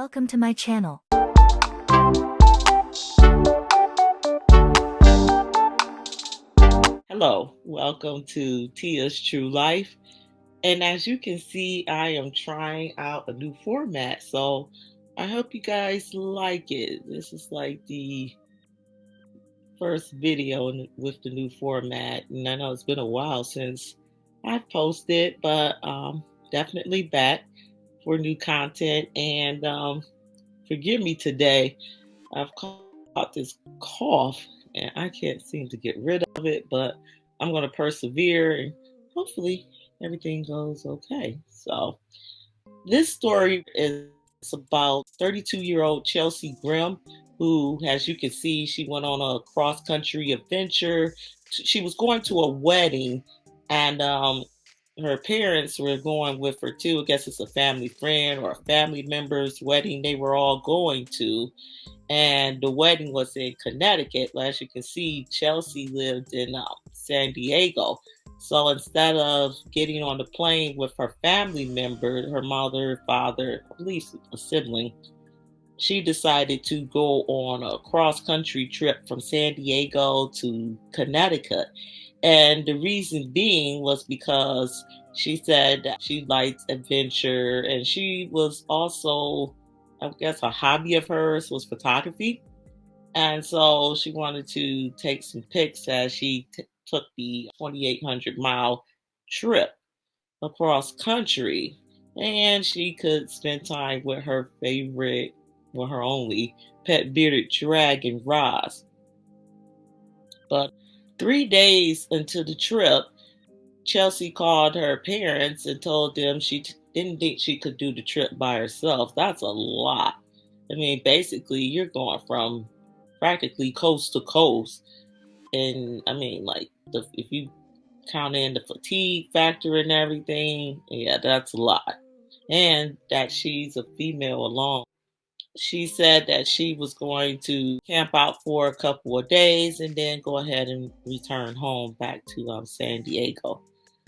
Welcome to my channel. Hello, welcome to Tia's True Life. And as you can see, I am trying out a new format, so I hope you guys like it. This is like the first video with the new format, and I know it's been a while since I've posted, but definitely back for new content. And forgive me today, I've caught this cough and I can't seem to get rid of it, but I'm going to persevere and hopefully everything goes okay. So, this story is about 32-year-old Chelsea Grimm, who, as you can see, she went on a cross country adventure. She was going to a wedding, and her parents were going with her too. I guess it's a family friend or a family member's wedding they were all going to, and the wedding was in Connecticut. Well, as you can see, Chelsea lived in San Diego. So instead of getting on the plane with her family member, her mother, father, at least a sibling, she decided to go on a cross country trip from San Diego to Connecticut. And the reason being was because she said that she liked adventure, and she was also, I guess, a hobby of hers was photography. And so she wanted to take some pics as she took the 2,800-mile trip across country. And she could spend time with her favorite, well, her only pet bearded dragon, Roz. But 3 days into the trip, Chelsea called her parents and told them she didn't think she could do the trip by herself. That's a lot. I mean, basically, you're going from practically coast to coast. And I mean, like, if you count in the fatigue factor and everything, yeah, that's a lot. And that she's a female alone. She said that she was going to camp out for a couple of days and then go ahead and return home back to San Diego.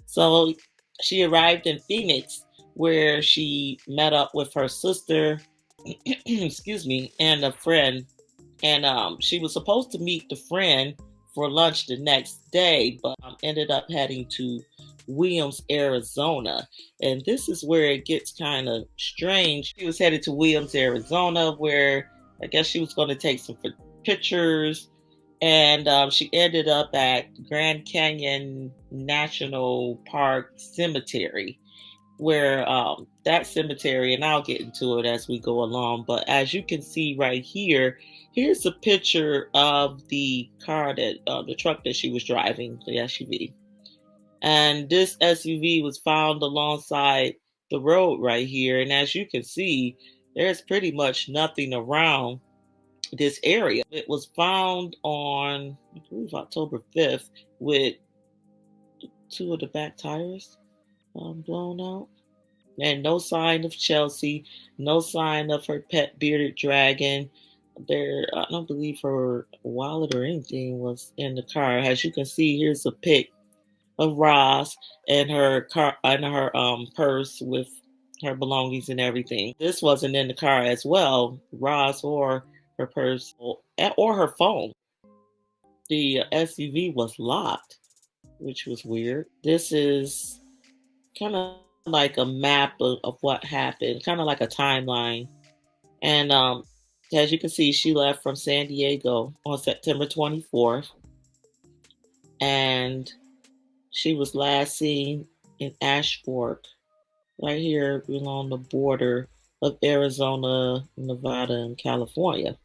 So she arrived in Phoenix, where she met up with her sister, excuse me, and a friend. And she was supposed to meet the friend for lunch the next day, but ended up heading to Williams, Arizona. And this is where it gets kind of strange. She was headed to Williams, Arizona, where I guess she was going to take some pictures. And she ended up at Grand Canyon National Park Cemetery, where that cemetery, and I'll get into it as we go along, but as you can see right here, here's a picture of the car that the truck that she was driving, the SUV. And this SUV was found alongside the road right here. And as you can see, there's pretty much nothing around this area. It was found on, I believe, October 5th with two of the back tires blown out. And no sign of Chelsea, no sign of her pet bearded dragon. I don't believe her wallet or anything was in the car. As you can see, here's a pic of Roz and her car and her purse with her belongings and everything. This wasn't in the car as well, Roz or her purse or her phone. The SUV was locked, which was weird. This is kind of like a map of what happened, kind of like a timeline. And as you can see, she left from San Diego on September 24th. And she was last seen in Ash Fork, right here along the border of Arizona, Nevada, and California.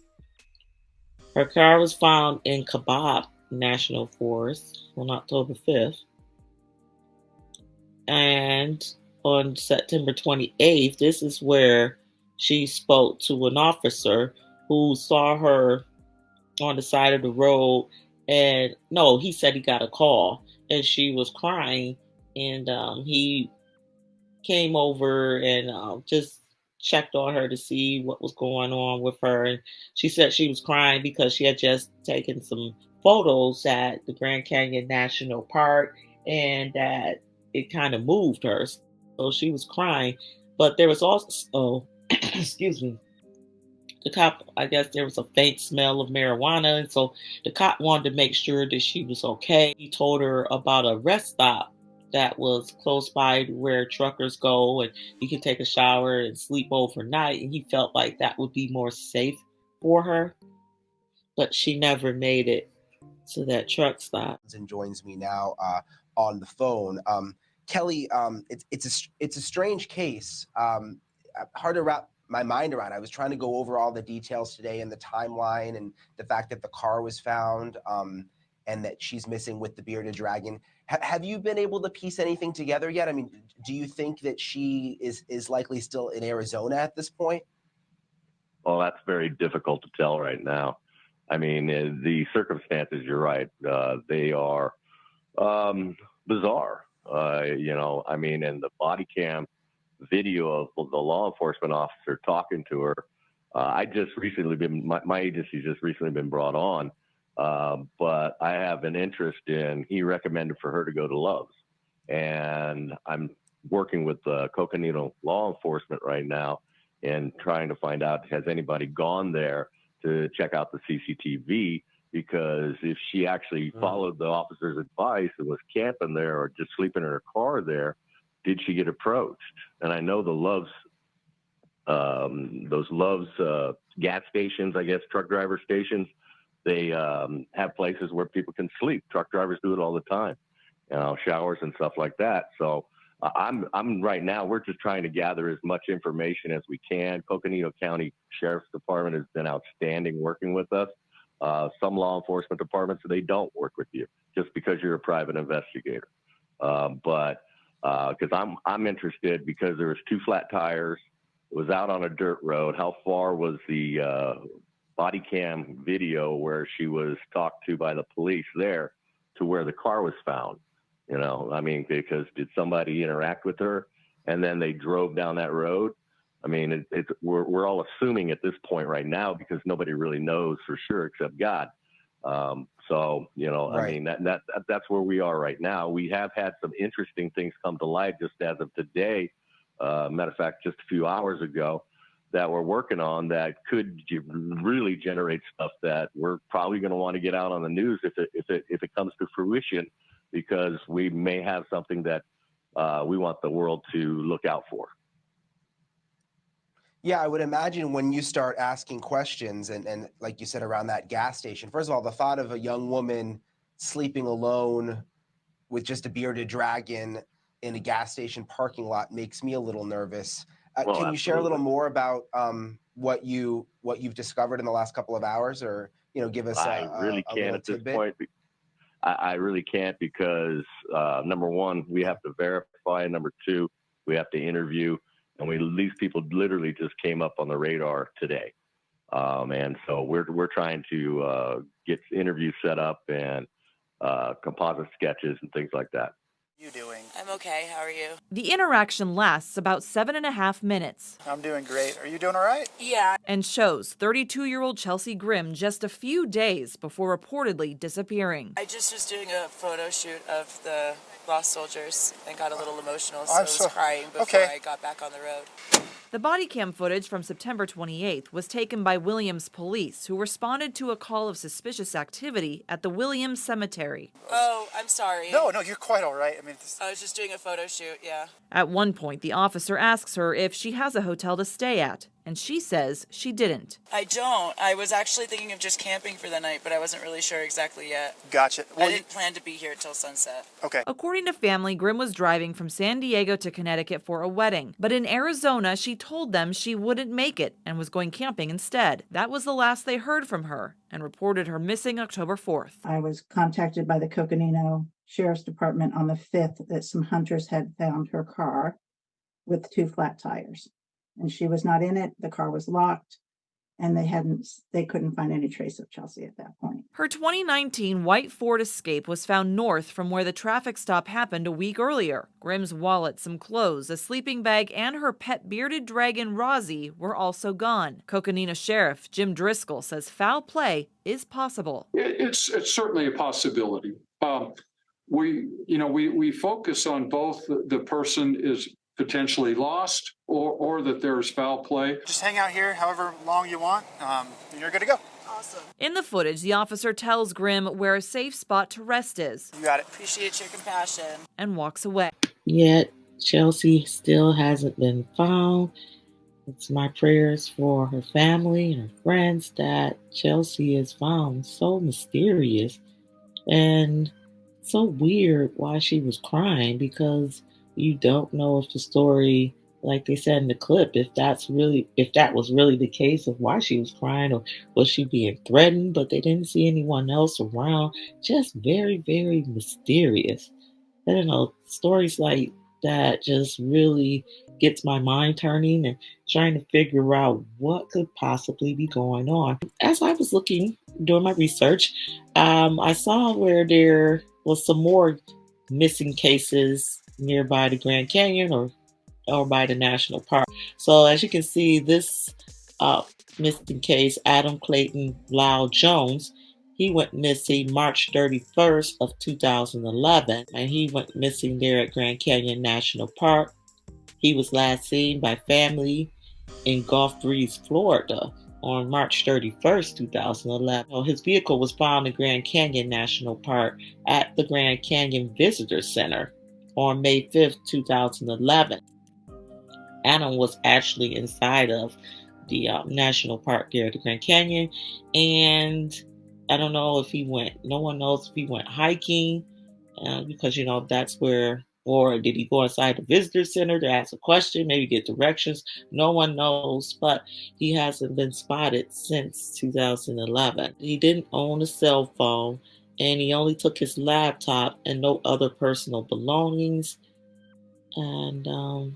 Her car was found in Kabab National Forest on October 5th. And on September 28th, this is where she spoke to an officer who saw her on the side of the road. And no, he said he got a call and she was crying. And he came over and just checked on her to see what was going on with her. And she said she was crying because she had just taken some photos at the Grand Canyon National Park and that it kind of moved her. So she was crying. But there was also, excuse me, The cop, I guess there was a faint smell of marijuana, and so the cop wanted to make sure that she was okay. He told her about a rest stop that was close by to where truckers go, and you can take a shower and sleep overnight. And he felt like that would be more safe for her, but she never made it to that truck stop. And joins me now on the phone. Kelly, it's a strange case. Hard to wrap my mind around. I was trying to go over all the details today and the timeline and the fact that the car was found and that she's missing with the bearded dragon. Have you been able to piece anything together yet? I mean, do you think that she is likely still in Arizona at this point? Well, that's very difficult to tell right now. I mean, the circumstances, you're right, they are bizarre. I mean, and the body cam video of the law enforcement officer talking to her, I just recently been, my agency's just recently been brought on, but I have an interest in, he recommended for her to go to Love's. And I'm working with Coconino law enforcement right now and trying to find out, has anybody gone there to check out the CCTV, because if she actually followed the officer's advice and was camping there or just sleeping in her car there, did she get approached? And I know the Love's, those Love's gas stations, I guess, truck driver stations, they have places where people can sleep. Truck drivers do it all the time, showers and stuff like that. So I'm right now, we're just trying to gather as much information as we can. Coconino County Sheriff's Department has been outstanding working with us. Some law enforcement departments, they don't work with you just because you're a private investigator. But because I'm interested, because there was 2 flat tires, it was out on a dirt road. How far was the body cam video where she was talked to by the police there to where the car was found? I mean, because did somebody interact with her and then they drove down that road? I mean, we're all assuming at this point right now, because nobody really knows for sure except God. So, right. I mean, that's where we are right now. We have had some interesting things come to light just as of today. Matter of fact, just a few hours ago, that we're working on that could really generate stuff that we're probably going to want to get out on the news if it comes to fruition, because we may have something that we want the world to look out for. Yeah, I would imagine when you start asking questions and like you said, around that gas station, first of all, the thought of a young woman sleeping alone with just a bearded dragon in a gas station parking lot makes me a little nervous. Well, can you share a little more about what you've discovered in the last couple of hours, or give us I really can't at this point. I really can't, because number one, we have to verify. Number two, we have to interview. And these people literally just came up on the radar today. And so we're trying to get interviews set up and composite sketches and things like that. You doing? I'm okay. How are you? The interaction lasts about 7.5 minutes. I'm doing great. Are you doing all right? Yeah. And shows 32-year-old Chelsea Grimm just a few days before reportedly disappearing. I just was doing a photo shoot of the lost soldiers and got a little emotional, so I was crying before I got back on the road. The body cam footage from September 28th was taken by Williams police, who responded to a call of suspicious activity at the Williams Cemetery. Oh, I'm sorry. No, you're quite all right. I mean, I was just doing a photo shoot, yeah. At one point, the officer asks her if she has a hotel to stay at, and she says she didn't. I don't. I was actually thinking of just camping for the night, but I wasn't really sure exactly yet. Gotcha. Well, I didn't plan to be here till sunset. Okay. According to family, Grimm was driving from San Diego to Connecticut for a wedding, but in Arizona, she told them she wouldn't make it and was going camping instead. That was the last they heard from her, and reported her missing October 4th. I was contacted by the Coconino Sheriff's Department on the 5th that some hunters had found her car with 2 flat tires, and she was not in it. The car was locked, and they couldn't find any trace of Chelsea at that point. Her 2019 white Ford Escape was found north from where the traffic stop happened a week earlier. Grimm's wallet, some clothes, a sleeping bag, and her pet bearded dragon, Rozzy, were also gone. Coconino Sheriff Jim Driscoll says foul play is possible. It's certainly a possibility. We focus on both the person is potentially lost or that there's foul play. Just hang out here however long you want, and you're good to go. Awesome. In the footage, the officer tells Grimm where a safe spot to rest is. You got it. Appreciate your compassion. And walks away. Yet Chelsea still hasn't been found. It's my prayers for her family and her friends that Chelsea is found. So mysterious and so weird why she was crying, because you don't know if the story, like they said in the clip, if that was really the case of why she was crying, or was she being threatened, but they didn't see anyone else around. Just very, very mysterious. I don't know, stories like that just really gets my mind turning and trying to figure out what could possibly be going on. As I was doing my research, I saw where there was some more missing cases nearby the Grand Canyon or by the national park. So as you can see, this missing case, Adam Clayton Lyle Jones, he went missing March 31st of 2011, and he went missing there at Grand Canyon National Park. He was last seen by family in Gulf Breeze, Florida on March 31st, 2011. His vehicle was found in Grand Canyon National Park at the Grand Canyon Visitor Center on May 5th, 2011. Adam was actually inside of the national park there at the Grand Canyon, and I don't know if no one knows if he went hiking, because, that's where, or did he go inside the visitor center to ask a question, maybe get directions? No one knows, but he hasn't been spotted since 2011. He didn't own a cell phone, and he only took his laptop and no other personal belongings. And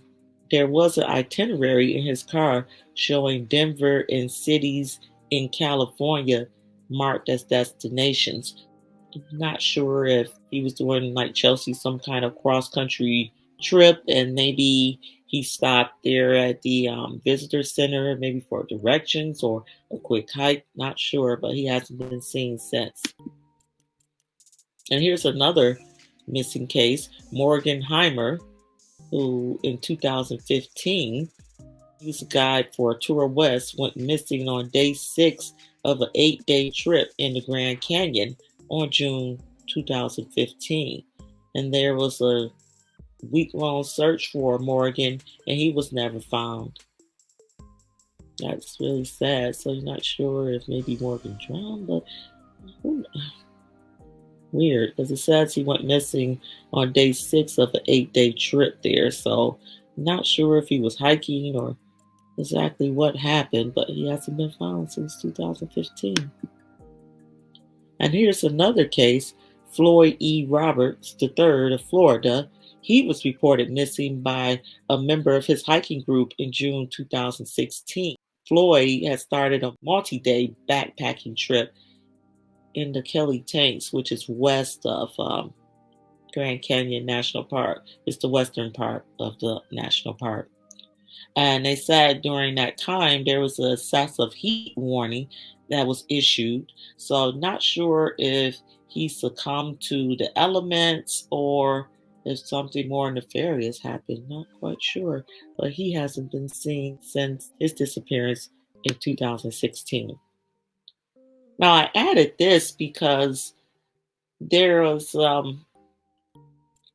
there was an itinerary in his car showing Denver and cities in California marked as destinations. I'm not sure if he was doing, like Chelsea, some kind of cross-country trip, and maybe he stopped there at the visitor center, maybe for directions or a quick hike. Not sure, but he hasn't been seen since. And here's another missing case, Morgan Heimer, who in 2015, he was a guide for Tour West, went missing on day 6 of an 8-day trip in the Grand Canyon on June 2015. And there was a week-long search for Morgan, and he was never found. That's really sad. So you're not sure if maybe Morgan drowned, but weird, because it says he went missing on day 6 of an 8-day trip there. So not sure if he was hiking or exactly what happened, but he hasn't been found since 2015. And here's another case, Floyd E. Roberts III of Florida. He was reported missing by a member of his hiking group in June 2016. Floyd had started a multi-day backpacking trip in the Kelly Tanks, which is west of Grand Canyon National Park. It's the western part of the national park. And they said during that time there was an excessive heat warning that was issued. So not sure if he succumbed to the elements or if something more nefarious happened. Not quite sure. But he hasn't been seen since his disappearance in 2016. Now I added this because there was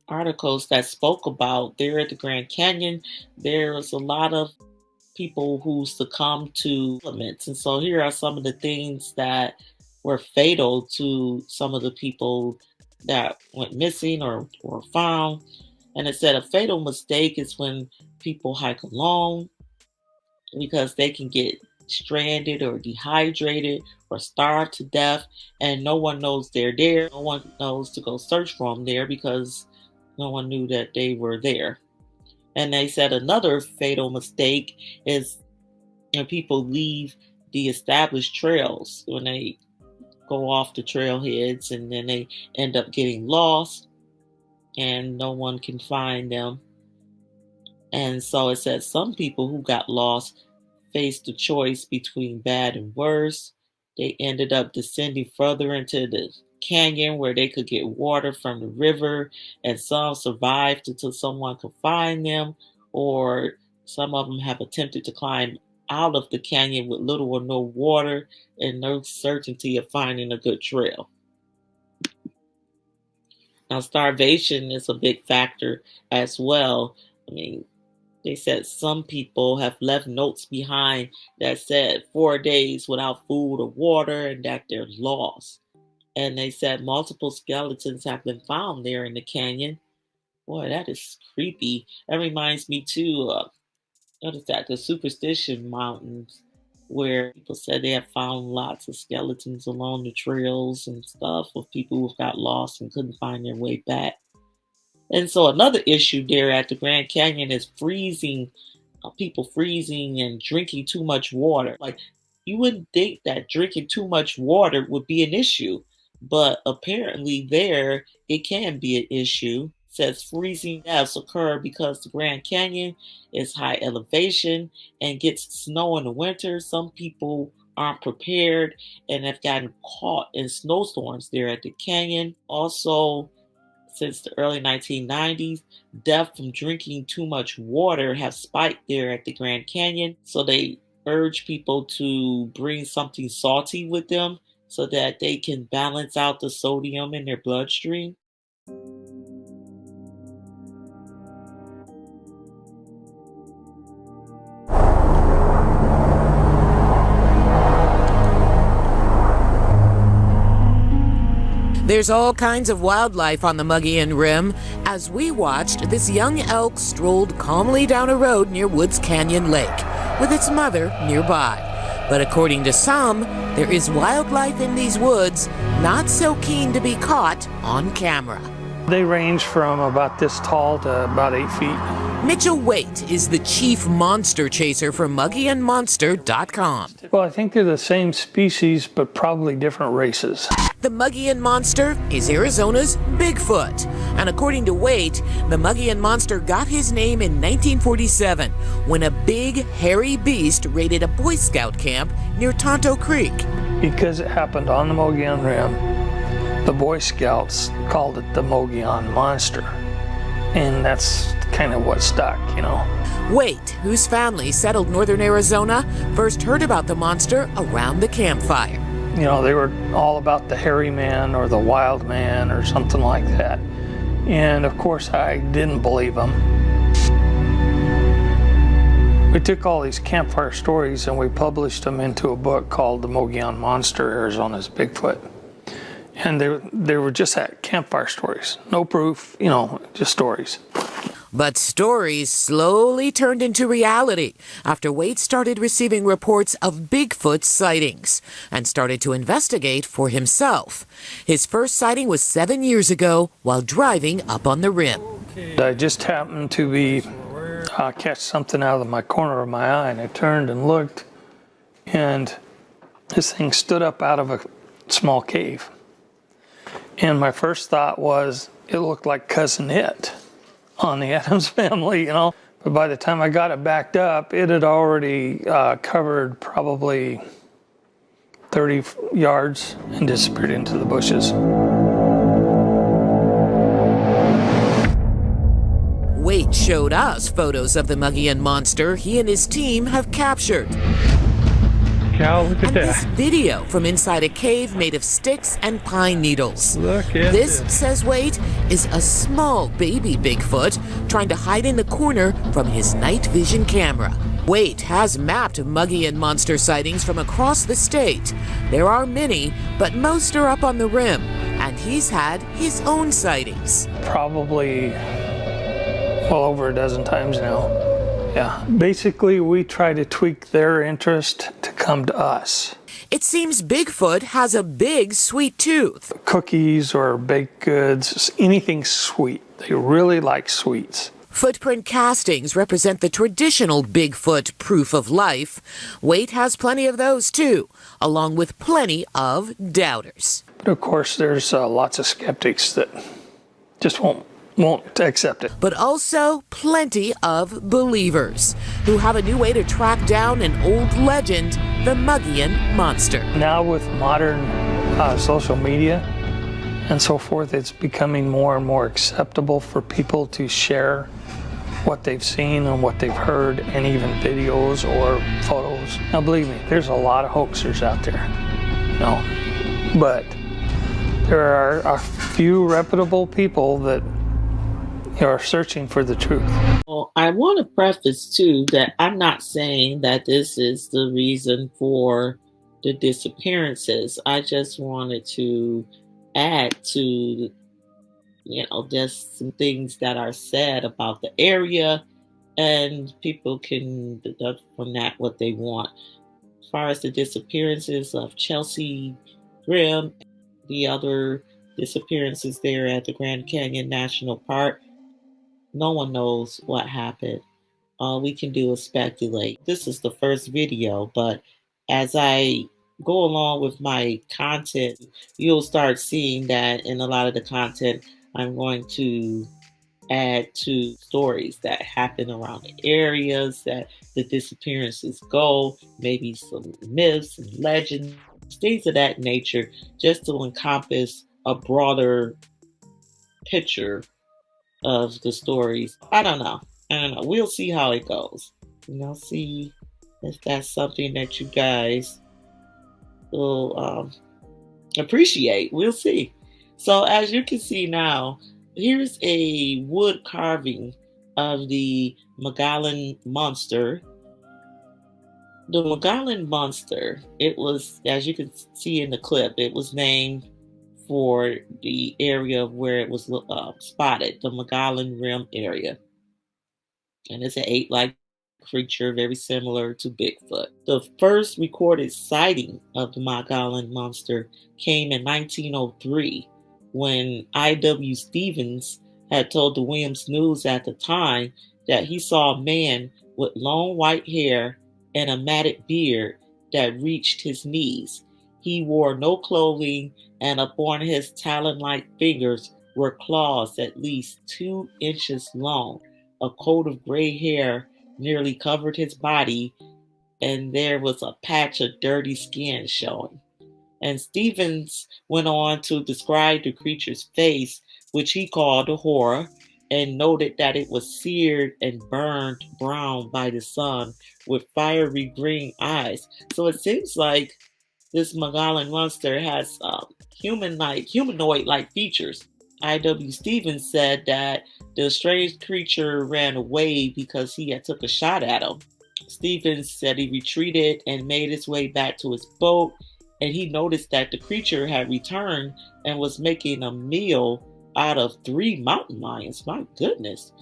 articles that spoke about there at the Grand Canyon, there was a lot of people who succumbed to elements. And so here are some of the things that were fatal to some of the people that went missing or were found. And it said a fatal mistake is when people hike alone because they can get stranded or dehydrated or starve to death, and no one knows they're there. No one knows to go search for them there because no one knew that they were there. And they said another fatal mistake is when people leave the established trails, when they go off the trailheads and then they end up getting lost and no one can find them. And so it said some people who got lost faced the choice between bad and worse. They ended up descending further into the canyon where they could get water from the river, and some survived until someone could find them, or some of them have attempted to climb out of the canyon with little or no water and no certainty of finding a good trail. Now, starvation is a big factor as well. I mean, they said some people have left notes behind that said 4 days without food or water and that they're lost. And they said multiple skeletons have been found there in the canyon. Boy, that is creepy. That reminds me too, what is that? The Superstition Mountains, where people said they have found lots of skeletons along the trails and stuff of people who got lost and couldn't find their way back. And so another issue there at the Grand Canyon is freezing, people freezing and drinking too much water. Like, you wouldn't think that drinking too much water would be an issue, but apparently there it can be an issue. It says freezing deaths occur because the Grand Canyon is high elevation and gets snow in the winter. Some people aren't prepared and have gotten caught in snowstorms there at the canyon. Also, since the early 1990s, deaths from drinking too much water have spiked there at the Grand Canyon. So they urge people to bring something salty with them so that they can balance out the sodium in their bloodstream. There's all kinds of wildlife on the Mogollon Rim. As we watched, this young elk strolled calmly down a road near Woods Canyon Lake, with its mother nearby. But according to some, there is wildlife in these woods not so keen to be caught on camera. They range from about this tall to about 8 feet. Mitchell Waite is the chief monster chaser for MogollonMonster.com. Well, I think they're the same species, but probably different races. The Mogollon Monster is Arizona's Bigfoot. And according to Waite, the Mogollon Monster got his name in 1947 when a big, hairy beast raided a Boy Scout camp near Tonto Creek. Because it happened on the Mogollon Rim, the Boy Scouts called it the Mogollon Monster. And that's kind of what stuck, you know. Waite, whose family settled northern Arizona, first heard about the monster around the campfire. You know, they were all about the hairy man or the wild man or something like that. And of course, I didn't believe them. We took all these campfire stories and we published them into a book called The Mogollon Monster, Arizona's Bigfoot. And they were just that, campfire stories. No proof, you know, just stories. But stories slowly turned into reality after Waite started receiving reports of Bigfoot sightings and started to investigate for himself. His first sighting was 7 years ago while driving up on the rim. I just happened to be catch something out of my corner of my eye, and I turned and looked, and this thing stood up out of a small cave. And my first thought was, it looked like Cousin It on the Addams Family, you know. But by the time I got it backed up, it had already covered probably 30 yards and disappeared into the bushes. Waite showed us photos of the Mogollon Monster he and his team have captured. Cow, look at and that. This video from inside a cave made of sticks and pine needles. Look at this, says Waite, is a small baby Bigfoot trying to hide in the corner from his night vision camera. Waite has mapped Mogollon Monster sightings from across the state. There are many, but most are up on the rim, and he's had his own sightings. Probably well over a dozen times now. Yeah, basically we try to tweak their interest to come to us. It seems Bigfoot has a big sweet tooth. Cookies or baked goods, anything sweet. They really like sweets. Footprint castings represent the traditional Bigfoot proof of life. Waite has plenty of those too, along with plenty of doubters. But of course there's lots of skeptics that just won't accept it. But also plenty of believers who have a new way to track down an old legend, the Mogollon Monster. Now with modern social media and so forth, it's becoming more and more acceptable for people to share what they've seen and what they've heard, and even videos or photos. Now believe me, there's a lot of hoaxers out there, but there are a few reputable people that are searching for the truth. Well, I want to preface too that I'm not saying that this is the reason for the disappearances. I just wanted to add to, just some things that are said about the area, and people can deduct from that what they want. As far as the disappearances of Chelsea Grimm, the other disappearances there at the Grand Canyon National Park, no one knows what happened. All we can do is speculate. This is the first video, but as I go along with my content, you'll start seeing that in a lot of the content, I'm going to add to stories that happen around the areas that the disappearances go, maybe some myths and legends, things of that nature, just to encompass a broader picture of the stories. I don't know. We'll see how it goes. See if that's something that you guys will appreciate. We'll see. So as you can see now, here's a wood carving of the Mogollon monster. The Mogollon monster, it was, as you can see in the clip, it was named for the area where it was spotted, the Mogollon Rim area. And it's an ape-like creature very similar to Bigfoot. The first recorded sighting of the Mogollon monster came in 1903 when I.W. Stevens had told the Williams News at the time that he saw a man with long white hair and a matted beard that reached his knees. He wore no clothing, and upon his talon-like fingers were claws at least 2 inches long. A coat of gray hair nearly covered his body, and there was a patch of dirty skin showing. And Stevens went on to describe the creature's face, which he called a horror, and noted that it was seared and burned brown by the sun with fiery green eyes. So it seems like this Mogollon monster has humanoid-like features. I.W. Stevens said that the strange creature ran away because he had took a shot at him. Stevens said he retreated and made his way back to his boat, and he noticed that the creature had returned and was making a meal out of 3 mountain lions. My goodness.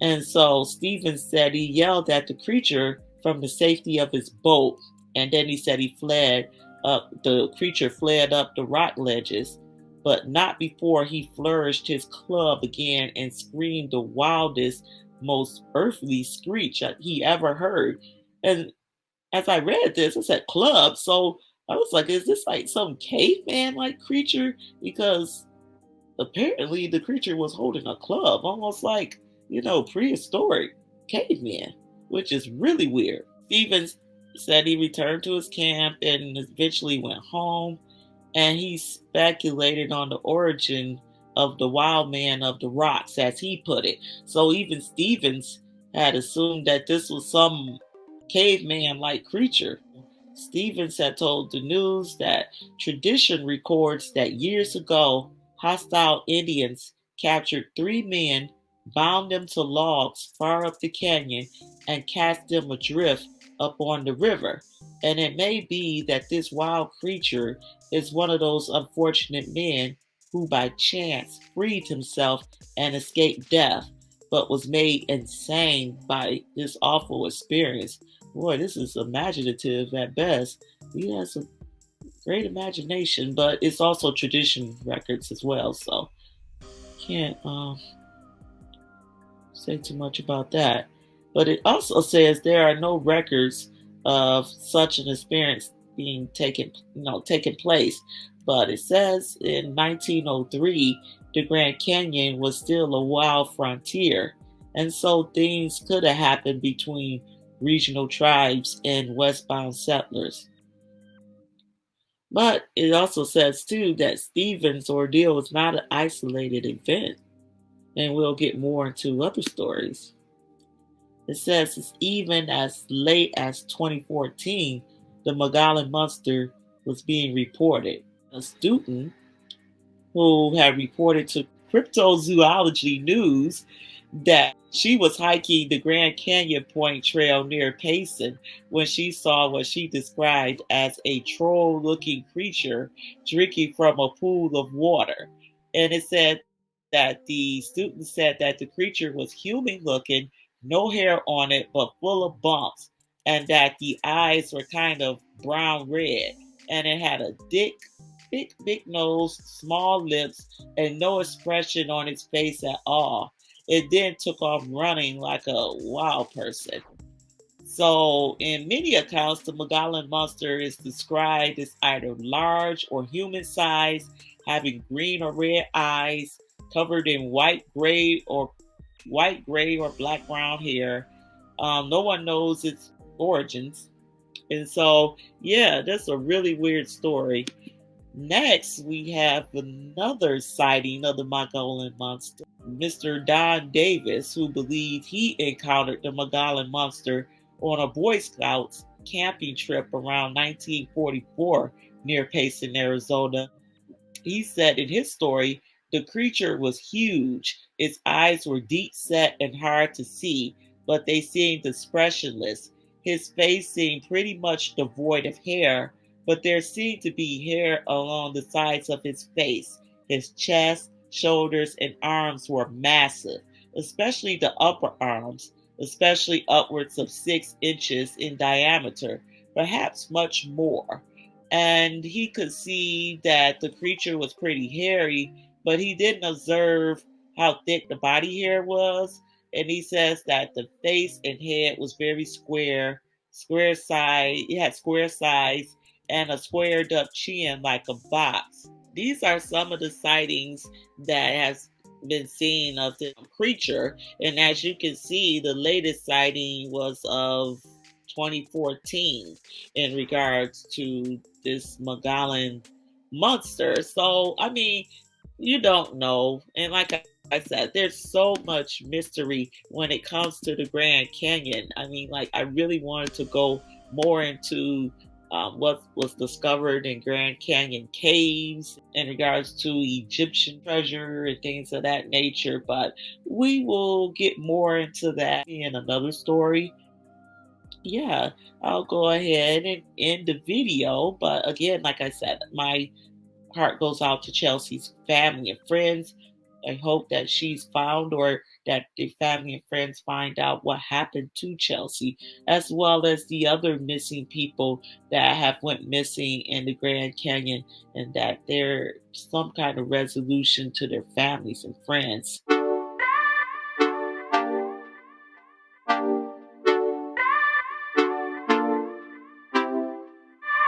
And so Stevens said he yelled at the creature from the safety of his boat, and then he said he fled up. The creature fled up the rock ledges, but not before he flourished his club again and screamed the wildest, most earthly screech he ever heard. And as I read this, it said club, so I was like, is this like some caveman-like creature? Because apparently the creature was holding a club, almost like, prehistoric caveman, which is really weird. Stevens said he returned to his camp and eventually went home, and he speculated on the origin of the wild man of the rocks, as he put it. So even Stevens had assumed that this was some caveman-like creature. Stevens had told the news that tradition records that years ago, hostile Indians captured 3 men, bound them to logs far up the canyon, and cast them adrift up on the river. And it may be that this wild creature is one of those unfortunate men who by chance freed himself and escaped death, but was made insane by this awful experience. Boy, this is imaginative at best. He has a great imagination, but it's also tradition records as well, so can't say too much about that. But it also says there are no records of such an experience being taken place. But it says in 1903, the Grand Canyon was still a wild frontier, and so things could have happened between regional tribes and westbound settlers. But it also says too that Stevens' ordeal was not an isolated event, and we'll get more into other stories. It says it's even as late as 2014, the Mogollon Monster was being reported. A student who had reported to Cryptozoology News that she was hiking the Grand Canyon Point Trail near Payson when she saw what she described as a troll looking creature drinking from a pool of water. And it said that the student said that the creature was human looking, no hair on it, but full of bumps, and that the eyes were kind of brown red, and it had a big nose, small lips, and no expression on its face at all. It then took off running like a wild person. So, in many accounts, the Mogollon Monster is described as either large or human sized, having green or red eyes, covered in white, gray, or black brown hair. No one knows its origins. And so, yeah, that's a really weird story. Next, we have another sighting of the Mogollon Monster. Mr. Don Davis, who believed he encountered the Mogollon Monster on a Boy Scouts camping trip around 1944 near Payson, Arizona. He said in his story, the creature was huge. Its eyes were deep set and hard to see, but they seemed expressionless. His face seemed pretty much devoid of hair, but there seemed to be hair along the sides of his face. His chest, shoulders, and arms were massive, especially the upper arms, especially upwards of 6 inches in diameter, perhaps much more. And he could see that the creature was pretty hairy, but he didn't observe how thick the body hair was. And he says that the face and head was very square size. It had square size and a squared up chin like a box. These are some of the sightings that has been seen of the creature. And as you can see, the latest sighting was of 2014 in regards to this Mogollon Monster. So, I mean, you don't know. And like I said, there's so much mystery when it comes to the Grand Canyon. I mean, like, I really wanted to go more into what was discovered in Grand Canyon caves in regards to Egyptian treasure and things of that nature. But we will get more into that in another story. Yeah, I'll go ahead and end the video. But again, like I said, my heart goes out to Chelsea's family and friends. I hope that she's found, or that the family and friends find out what happened to Chelsea, as well as the other missing people that have went missing in the Grand Canyon, and that there's some kind of resolution to their families and friends.